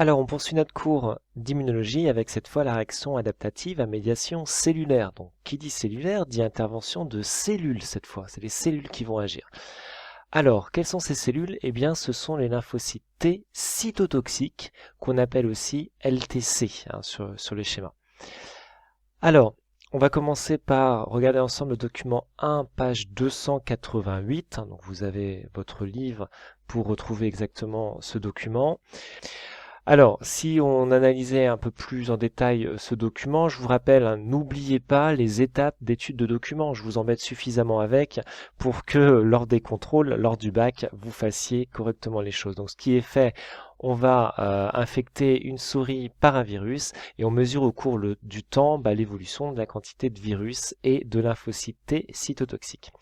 Alors, on poursuit notre cours d'immunologie avec cette fois la réaction adaptative à médiation cellulaire. Donc, qui dit cellulaire dit intervention de cellules cette fois. C'est les cellules qui vont agir. Alors, quelles sont ces cellules? Eh bien, ce sont les lymphocytes T cytotoxiques qu'on appelle aussi LTC sur le schéma. Alors, on va commencer par regarder ensemble le document 1, page 288. Donc, vous avez votre livre pour retrouver exactement ce document. Alors, si on analysait un peu plus en détail ce document, je vous rappelle, n'oubliez pas les étapes d'étude de document. Je vous embête suffisamment avec pour que lors des contrôles, lors du bac, vous fassiez correctement les choses. Donc, ce qui est fait, on va infecter une souris par un virus et on mesure au cours du temps l'évolution de la quantité de virus et de lymphocytes T cytotoxiques.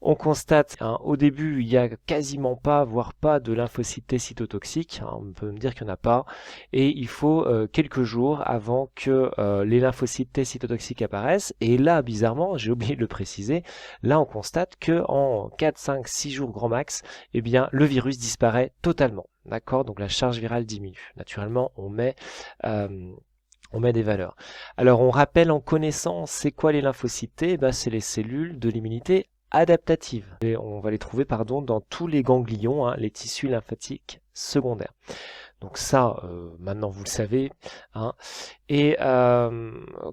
On constate, au début, il n'y a quasiment pas, voire pas de lymphocytes T cytotoxiques. On peut me dire qu'il n'y en a pas. Et il faut quelques jours avant que les lymphocytes T cytotoxiques apparaissent. Et là, bizarrement, j'ai oublié de le préciser, là on constate que en 4, 5, 6 jours grand max, eh bien, le virus disparaît totalement. D'accord? Donc la charge virale diminue. Naturellement, on met des valeurs. Alors on rappelle en connaissance, c'est quoi les lymphocytes T? C'est les cellules de l'immunité adaptative. Et on va les trouver dans tous les ganglions, les tissus lymphatiques secondaires. Donc ça, maintenant vous le savez. Et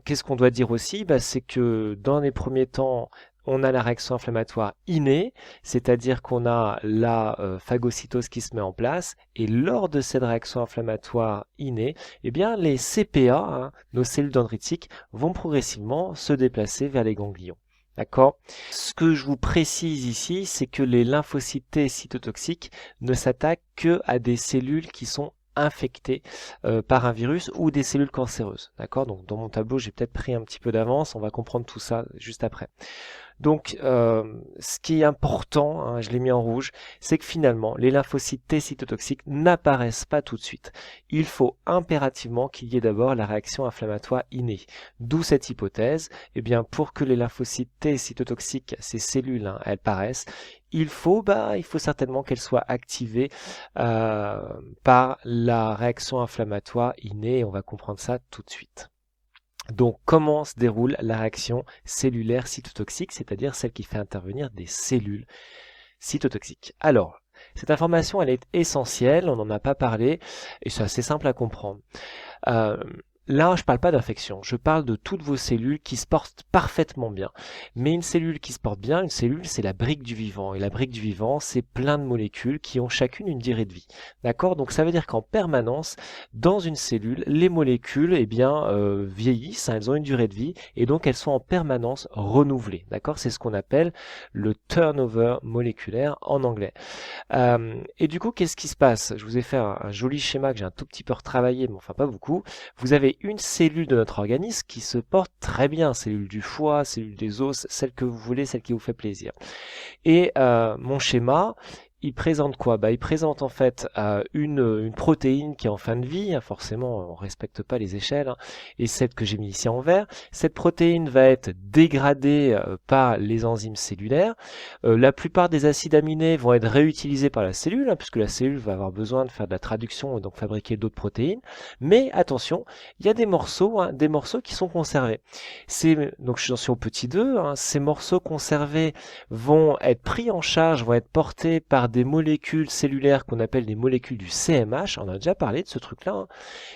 qu'est-ce qu'on doit dire aussi? C'est que dans les premiers temps, on a la réaction inflammatoire innée, c'est-à-dire qu'on a la phagocytose qui se met en place, et lors de cette réaction inflammatoire innée, eh bien les CPA, nos cellules dendritiques, vont progressivement se déplacer vers les ganglions. D'accord? Ce que je vous précise ici, c'est que les lymphocytes T cytotoxiques ne s'attaquent que à des cellules qui sont infectées par un virus ou des cellules cancéreuses. D'accord? Donc dans mon tableau, j'ai peut-être pris un petit peu d'avance, on va comprendre tout ça juste après. Donc, ce qui est important, je l'ai mis en rouge, c'est que finalement, les lymphocytes T cytotoxiques n'apparaissent pas tout de suite. Il faut impérativement qu'il y ait d'abord la réaction inflammatoire innée. D'où cette hypothèse, eh bien, pour que les lymphocytes T cytotoxiques, ces cellules, elles paraissent, il faut certainement qu'elles soient activées par la réaction inflammatoire innée, et on va comprendre ça tout de suite. Donc, comment se déroule la réaction cellulaire cytotoxique, c'est-à-dire celle qui fait intervenir des cellules cytotoxiques? Alors, cette information, elle est essentielle, on n'en a pas parlé, et c'est assez simple à comprendre. Là, je ne parle pas d'infection, je parle de toutes vos cellules qui se portent parfaitement bien. Mais une cellule qui se porte bien, une cellule, c'est la brique du vivant. Et la brique du vivant, c'est plein de molécules qui ont chacune une durée de vie. D'accord? Donc ça veut dire qu'en permanence, dans une cellule, les molécules vieillissent, elles ont une durée de vie, et donc elles sont en permanence renouvelées. D'accord? C'est ce qu'on appelle le turnover moléculaire en anglais. Et du coup, qu'est-ce qui se passe? Je vous ai fait un joli schéma que j'ai un tout petit peu retravaillé, mais enfin pas beaucoup. Vous avez une cellule de notre organisme qui se porte très bien, cellule du foie, cellule des os, celle que vous voulez, celle qui vous fait plaisir. Et mon schéma, il présente quoi? Il présente en fait une protéine qui est en fin de vie, forcément on respecte pas les échelles, et celle que j'ai mis ici en vert. Cette protéine va être dégradée par les enzymes cellulaires. La plupart des acides aminés vont être réutilisés par la cellule, puisque la cellule va avoir besoin de faire de la traduction et donc fabriquer d'autres protéines. Mais attention, il y a des morceaux qui sont conservés. Donc j'en suis au petit 2, ces morceaux conservés vont être pris en charge, vont être portés par des molécules cellulaires qu'on appelle des molécules du CMH, on a déjà parlé de ce truc-là,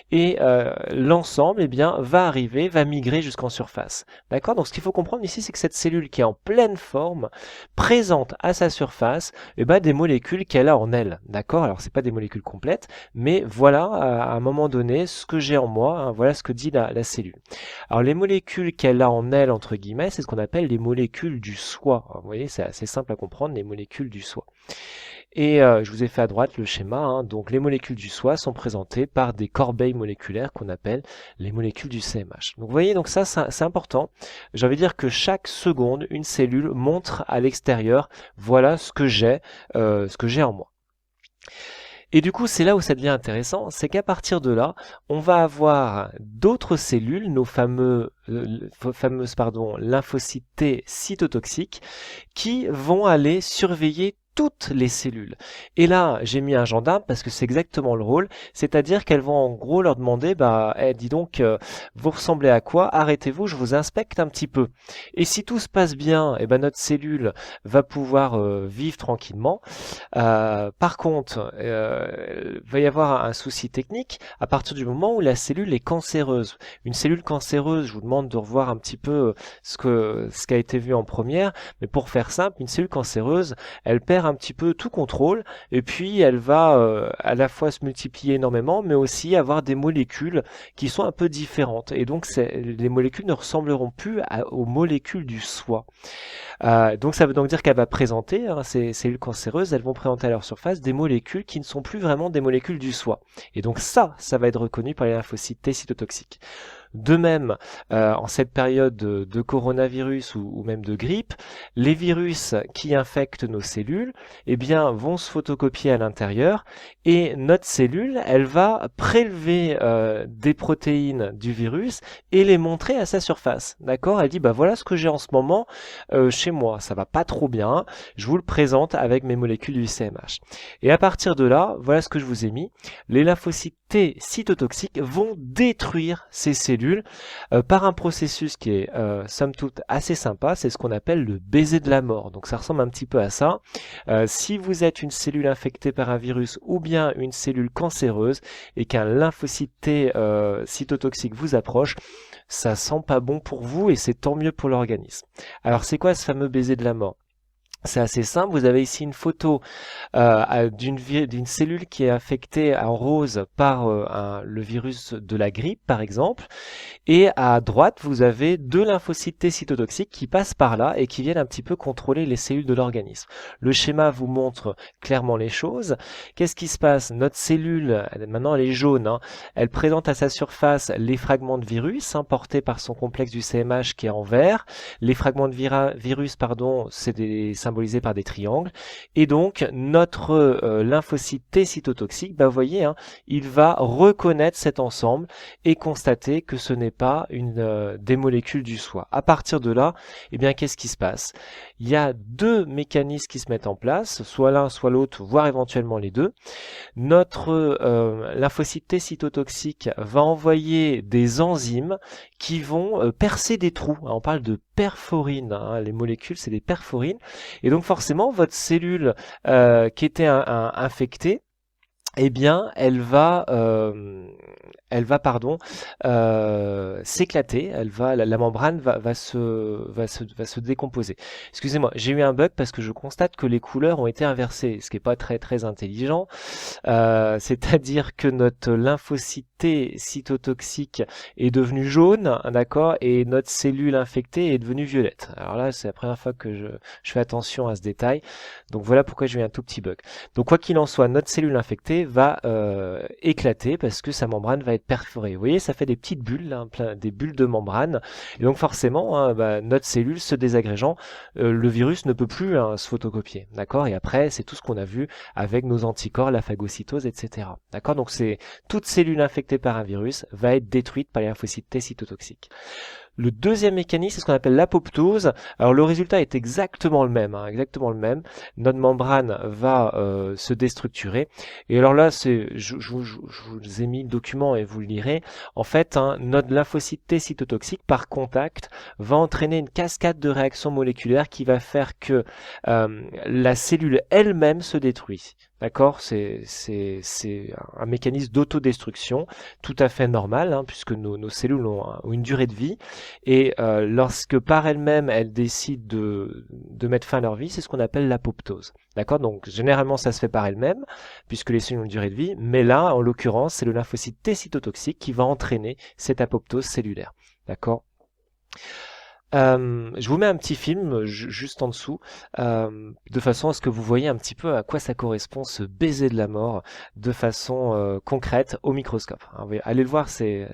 et l'ensemble va migrer jusqu'en surface. D'accord? Donc ce qu'il faut comprendre ici, c'est que cette cellule qui est en pleine forme présente à sa surface des molécules qu'elle a en elle. D'accord? Alors c'est pas des molécules complètes, mais voilà à un moment donné ce que j'ai en moi, voilà ce que dit la cellule. Alors les molécules qu'elle a en elle, entre guillemets, c'est ce qu'on appelle les molécules du soi. Alors, vous voyez, c'est assez simple à comprendre, les molécules du soi. Et je vous ai fait à droite le schéma, donc les molécules du soi sont présentées par des corbeilles moléculaires qu'on appelle les molécules du CMH. Donc vous voyez, donc ça c'est important. J'ai envie de dire que chaque seconde, une cellule montre à l'extérieur, voilà ce que j'ai en moi. Et du coup, c'est là où ça devient intéressant, c'est qu'à partir de là, on va avoir d'autres cellules, nos fameuses lymphocytes T cytotoxiques, qui vont aller surveiller toutes les cellules. Et là, j'ai mis un gendarme parce que c'est exactement le rôle, c'est-à-dire qu'elles vont en gros leur demander, bah, dis donc, vous ressemblez à quoi? Arrêtez-vous, je vous inspecte un petit peu. Et si tout se passe bien, eh ben, notre cellule va pouvoir vivre tranquillement. Par contre, il va y avoir un souci technique à partir du moment où la cellule est cancéreuse. Une cellule cancéreuse, je vous demande de revoir un petit peu ce qui a été vu en première, mais pour faire simple, une cellule cancéreuse, elle perd un petit peu tout contrôle et puis elle va à la fois se multiplier énormément, mais aussi avoir des molécules qui sont un peu différentes. Et donc, les molécules ne ressembleront plus aux molécules du soi. Donc ça veut donc dire qu'elle va présenter, hein, ces cellules cancéreuses, elles vont présenter à leur surface des molécules qui ne sont plus vraiment des molécules du soi. Et donc ça va être reconnu par les lymphocytes T cytotoxiques. De même, en cette période de coronavirus ou même de grippe, les virus qui infectent nos cellules, eh bien, vont se photocopier à l'intérieur et notre cellule, elle va prélever des protéines du virus et les montrer à sa surface. D'accord? Elle dit, bah voilà ce que j'ai en ce moment chez moi, ça va pas trop bien, je vous le présente avec mes molécules du CMH. Et à partir de là, voilà ce que je vous ai mis, les lymphocytes T cytotoxiques vont détruire ces cellules par un processus qui est somme toute assez sympa, c'est ce qu'on appelle le baiser de la mort. Donc ça ressemble un petit peu à ça. Si vous êtes une cellule infectée par un virus ou bien une cellule cancéreuse et qu'un lymphocyte T cytotoxique vous approche, ça sent pas bon pour vous et c'est tant mieux pour l'organisme. Alors c'est quoi ce fameux baiser de la mort? C'est assez simple, vous avez ici une photo d'une cellule qui est affectée en rose par le virus de la grippe par exemple, et à droite vous avez deux lymphocytes T cytotoxiques qui passent par là et qui viennent un petit peu contrôler les cellules de l'organisme. Le schéma vous montre clairement les choses. Qu'est-ce qui se passe? Notre cellule, maintenant elle est jaune, hein, elle présente à sa surface les fragments de virus portés par son complexe du CMH qui est en vert. Les fragments de virus, c'est symbolisé par des triangles. Et donc, notre lymphocyte T cytotoxique, vous voyez, il va reconnaître cet ensemble et constater que ce n'est pas des molécules du soi. À partir de là, eh bien, qu'est-ce qui se passe? Il y a deux mécanismes qui se mettent en place, soit l'un, soit l'autre, voire éventuellement les deux. Notre lymphocyte T cytotoxique va envoyer des enzymes qui vont percer des trous. Alors, on parle de perforine, les molécules c'est des perforines, et donc forcément votre cellule qui était infectée, eh bien, elle va s'éclater. La membrane va se décomposer. Excusez-moi, j'ai eu un bug parce que je constate que les couleurs ont été inversées, ce qui n'est pas très très intelligent. C'est-à-dire que notre lymphocyte T cytotoxique est devenu jaune, d'accord, et notre cellule infectée est devenue violette. Alors là, c'est la première fois que je fais attention à ce détail. Donc voilà pourquoi j'ai eu un tout petit bug. Donc quoi qu'il en soit, notre cellule infectée va éclater parce que sa membrane va être perforée. Vous voyez, ça fait des petites bulles, des bulles de membrane. Et donc forcément, notre cellule se désagrégeant, le virus ne peut plus se photocopier. D'accord? Et après, c'est tout ce qu'on a vu avec nos anticorps, la phagocytose, etc. D'accord? Donc c'est toute cellule infectée par un virus va être détruite par les lymphocytes T cytotoxiques. Le deuxième mécanisme, c'est ce qu'on appelle l'apoptose. Alors le résultat est exactement le même, exactement le même. Notre membrane va se déstructurer. Et alors là, je vous ai mis le document et vous le lirez. En fait, notre lymphocyte T cytotoxique, par contact, va entraîner une cascade de réactions moléculaires qui va faire que la cellule elle-même se détruit. D'accord, c'est un mécanisme d'autodestruction tout à fait normal, puisque nos cellules ont une durée de vie, et lorsque par elles-mêmes elles décident de mettre fin à leur vie, c'est ce qu'on appelle l'apoptose. D'accord, donc généralement ça se fait par elles-mêmes, puisque les cellules ont une durée de vie, mais là, en l'occurrence, c'est le lymphocyte T cytotoxique qui va entraîner cette apoptose cellulaire. D'accord. Je vous mets un petit film juste en dessous, de façon à ce que vous voyez un petit peu à quoi ça correspond ce baiser de la mort de façon concrète au microscope. Allez le voir, c'est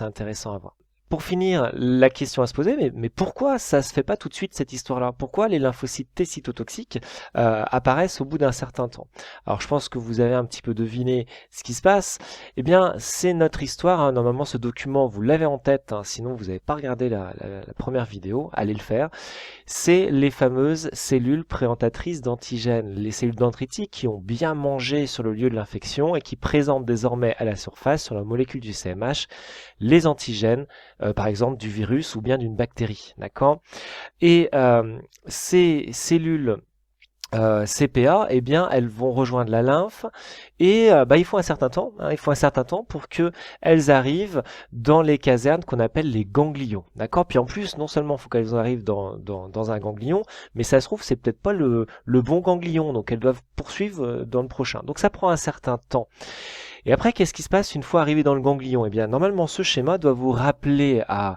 intéressant à voir. pour finir, la question à se poser, mais pourquoi ça se fait pas tout de suite cette histoire-là? Pourquoi les lymphocytes T cytotoxiques apparaissent au bout d'un certain temps? Alors je pense que vous avez un petit peu deviné ce qui se passe. Eh bien, c'est notre histoire, hein. Normalement, ce document, vous l'avez en tête, hein, sinon vous n'avez pas regardé la première vidéo, allez le faire. C'est les fameuses cellules présentatrices d'antigènes, les cellules dendritiques qui ont bien mangé sur le lieu de l'infection et qui présentent désormais à la surface, sur la molécule du CMH, les antigènes, par exemple du virus ou bien d'une bactérie, d'accord? Et ces cellules CPA, eh bien, elles vont rejoindre la lymphe et il faut un certain temps, hein, il faut un certain temps pour que elles arrivent dans les casernes qu'on appelle les ganglions, d'accord? Puis en plus, non seulement il faut qu'elles arrivent dans un ganglion, mais ça se trouve c'est peut-être pas le bon ganglion, donc elles doivent poursuivre dans le prochain. Donc ça prend un certain temps. Et après, qu'est-ce qui se passe une fois arrivé dans le ganglion? Eh bien, normalement, ce schéma doit vous rappeler à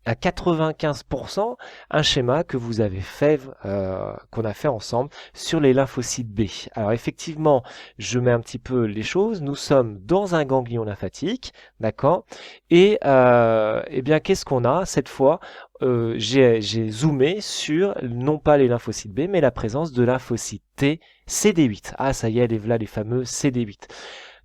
95% un schéma que vous avez fait, qu'on a fait ensemble sur les lymphocytes B. Alors effectivement, je mets un petit peu les choses. Nous sommes dans un ganglion lymphatique, d'accord? Et eh bien, qu'est-ce qu'on a cette fois? J'ai zoomé sur non pas les lymphocytes B, mais la présence de lymphocytes T CD8. Ah, ça y est, les fameux CD8.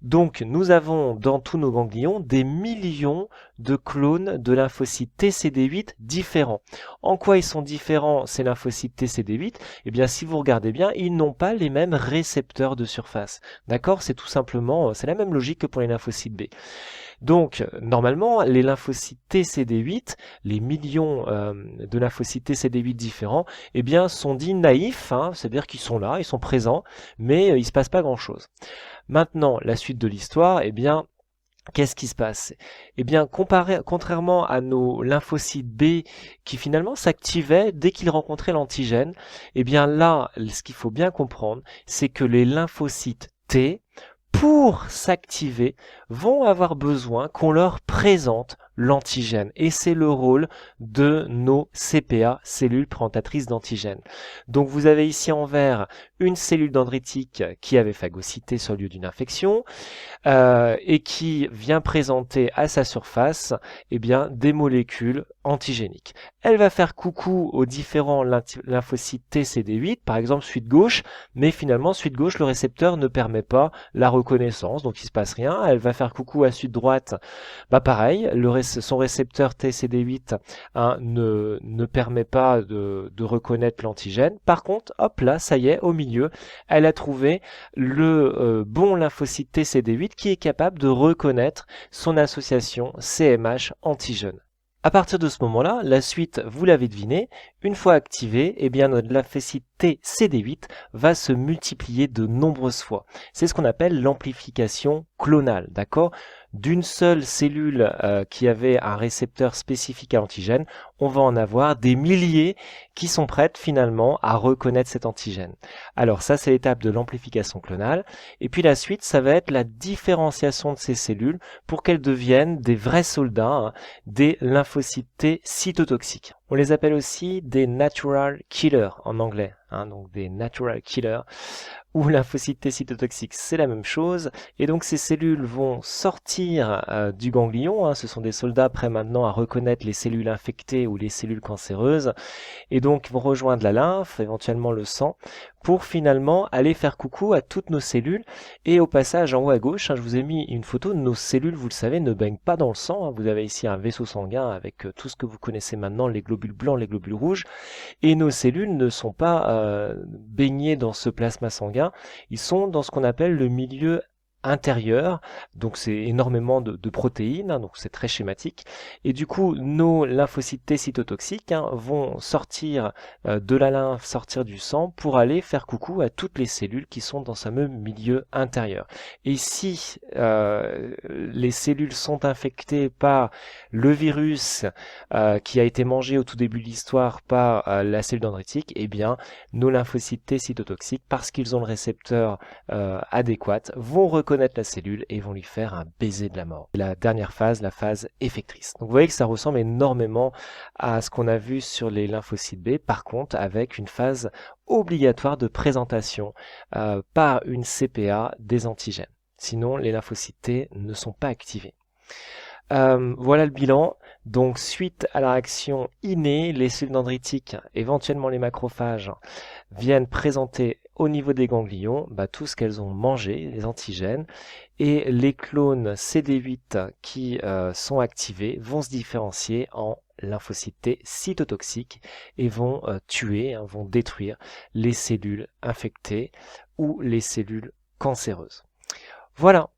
Donc, nous avons dans tous nos ganglions des millions de clones de lymphocytes TCD8 différents. En quoi ils sont différents, ces lymphocytes TCD8? Eh bien, si vous regardez bien, ils n'ont pas les mêmes récepteurs de surface. D'accord? C'est tout simplement, c'est la même logique que pour les lymphocytes B. Donc, normalement, les lymphocytes TCD8, les millions de lymphocytes TCD8 différents, eh bien, sont dits naïfs, hein, c'est-à-dire qu'ils sont là, ils sont présents, mais il ne se passe pas grand-chose. Maintenant, la suite de l'histoire, eh bien, qu'est-ce qui se passe? Eh bien, contrairement à nos lymphocytes B qui finalement s'activaient dès qu'ils rencontraient l'antigène, eh bien là, ce qu'il faut bien comprendre, c'est que les lymphocytes T, pour s'activer, vont avoir besoin qu'on leur présente l'antigène. Et c'est le rôle de nos CPA, cellules présentatrices d'antigènes. Donc vous avez ici en vert une cellule dendritique qui avait phagocyté sur le lieu d'une infection et qui vient présenter à sa surface eh bien, des molécules antigéniques. Elle va faire coucou aux différents lymphocytes TCD8, par exemple celui de gauche, mais finalement celui de gauche, le récepteur ne permet pas la reconnaissance, donc il ne se passe rien. Elle va faire coucou à celui de droite, pareil, son récepteur TCD8 hein, ne permet pas de reconnaître l'antigène. Par contre, hop là, ça y est, au milieu, elle a trouvé le bon lymphocyte TCD8 qui est capable de reconnaître son association CMH-antigène. À partir de ce moment-là, la suite, vous l'avez deviné, une fois activée, eh bien notre lymphocyte TCD8 va se multiplier de nombreuses fois. C'est ce qu'on appelle l'amplification clonale, d'accord? D'une seule cellule qui avait un récepteur spécifique à l'antigène, on va en avoir des milliers qui sont prêtes finalement à reconnaître cet antigène. Alors ça, c'est l'étape de l'amplification clonale. Et puis la suite, ça va être la différenciation de ces cellules pour qu'elles deviennent des vrais soldats, hein, des lymphocytes T cytotoxiques. On les appelle aussi des natural killers en anglais, hein, donc des natural killers ou lymphocytes T cytotoxiques, c'est la même chose. Et donc ces cellules vont sortir du ganglion, hein, ce sont des soldats prêts maintenant à reconnaître les cellules infectées ou les cellules cancéreuses, et donc vont rejoindre la lymphe, éventuellement le sang, pour finalement aller faire coucou à toutes nos cellules. Et au passage, en haut à gauche, hein, je vous ai mis une photo de nos cellules, vous le savez, ne baignent pas dans le sang. Hein. Vous avez ici un vaisseau sanguin avec tout ce que vous connaissez maintenant, les globules blancs, les globules rouges. Et nos cellules ne sont pas baignées dans ce plasma sanguin, ils sont dans ce qu'on appelle le milieu intérieur, donc c'est énormément de protéines, hein, donc c'est très schématique, et du coup nos lymphocytes T cytotoxiques hein, vont sortir de la lymphe, sortir du sang pour aller faire coucou à toutes les cellules qui sont dans ce même milieu intérieur. Et si les cellules sont infectées par le virus qui a été mangé au tout début de l'histoire par la cellule dendritique, eh bien nos lymphocytes T cytotoxiques, parce qu'ils ont le récepteur adéquat, vont reconnaître la cellule et vont lui faire un baiser de la mort. La dernière phase, la phase effectrice. Donc vous voyez que ça ressemble énormément à ce qu'on a vu sur les lymphocytes B, par contre avec une phase obligatoire de présentation par une CPA des antigènes. Sinon les lymphocytes T ne sont pas activés. Voilà le bilan. Donc, suite à la réaction innée, les cellules dendritiques, éventuellement les macrophages, viennent présenter au niveau des ganglions tout ce qu'elles ont mangé, les antigènes, et les clones CD8 qui sont activés vont se différencier en lymphocytes T cytotoxiques et vont tuer, vont détruire les cellules infectées ou les cellules cancéreuses. Voilà.